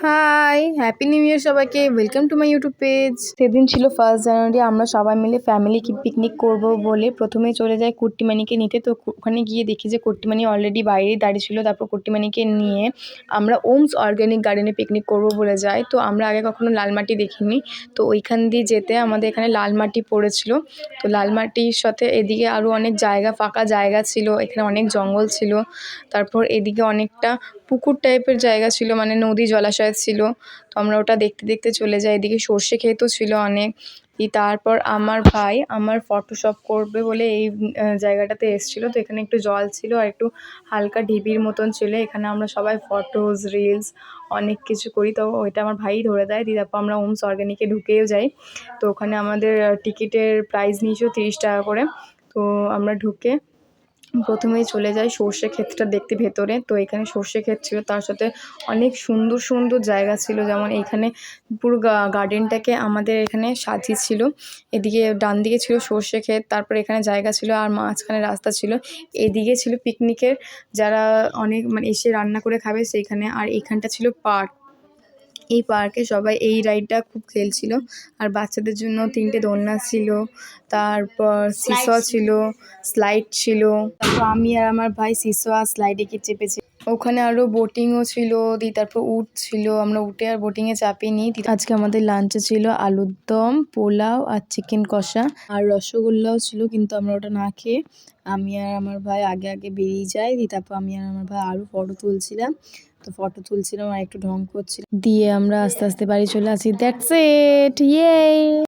High, happy new year সবাইকে। Welcome to my YouTube page. সেদিন ছিল 1 জানুয়ারি। আমরা সবাই মিলে ফ্যামিলি পিকনিক করব বলে প্রথমেই চলে যাই কুট্টিমানিকে নিতে। তো ওখানে গিয়ে দেখি যে কুট্টিমানি অলরেডি বাইরেই দাঁড়িয়ে ছিল। তারপর কুট্টিমানিকে নিয়ে আমরা ওমস অর্গ্যানিক গার্ডেনে পিকনিক করব বলে যাই। তো আমরা আগে কখনো লাল মাটি দেখিনি। তো ওইখান দিয়ে যেতে আমাদের এখানে লাল মাটি পড়েছিল। তো লাল মাটির সাথে এদিকে আরও অনেক জায়গা, ফাঁকা জায়গা ছিল। এখানে অনেক জঙ্গল ছিল। তারপর এদিকে অনেকটা পুকুর টাইপের জায়গা ছিল, মানে নদী জলাশয় ছিল। তো আমরা ওটা দেখতে দেখতে চলে যাই। এদিকে সর্ষে ক্ষেতও ছিল অনেক। তারপর আমার ভাই আমার ফটোশপ করবে বলে এই জায়গাটাতে এসেছিল। তো এখানে একটু জল ছিল আর একটু হালকা ঢিবির মতন ছিল। এখানে আমরা সবাই ফটোজ রিলস অনেক কিছু করি। তো ওইটা আমার ভাই ধরে দেয়। তারপর আমরা ওমস অর্গ্যানিকে ঢুকেও যাই। তো ওখানে আমাদের টিকিটের প্রাইস নিয়েছিল 30 টাকা করে। তো আমরা ঢুকে প্রথমেই চলে যাই সর্ষে ক্ষেতটা দেখতে ভেতরে। তো এখানে সর্ষে ক্ষেত ছিল, তার সাথে অনেক সুন্দর সুন্দর জায়গা ছিল। যেমন এইখানে পুরো গার্ডেনটাকে আমাদের এখানে সাজিয়েছিল। এদিকে ডান দিকে ছিল সর্ষে ক্ষেত, তারপর এখানে জায়গা ছিল আর মাঝখানে রাস্তা ছিল। এদিকে ছিল পিকনিকের যারা অনেক মানে এসে রান্না করে খাবে সেইখানে। আর এইখানটা ছিল পার্ক। এই পার্কে সবাই এই রাইডটা খুব খেলছিল। আর বাচ্চাদের জন্য 3টে দোলনা ছিল, তারপর সিসো ছিল, স্লাইড ছিল। তারপর আমি আর আমার ভাই সিসো আর স্লাইডে চেপেছি। ওখানে আরও বোটিংও ছিল। তারপর উট ছিল, আমরা উঠে আর বোটিংয়ে চাপিনি। আজকে আমাদের লাঞ্চে ছিল আলুর দম, পোলাও আর চিকেন কষা আর রসগোল্লাও ছিল, কিন্তু আমরা ওটা না খেয়ে আমি আর আমার ভাই আগে আগে বেরিয়ে যাই। তারপর আমি আর আমার ভাই আরও ফটো তুলছিলাম। তো ফটো তুলছিলাম আর একটু ঢং করছিলাম, দিয়ে আমরা আস্তে আস্তে বাড়ি চলে আসি। দ্যাটস ইট, ইয়ে।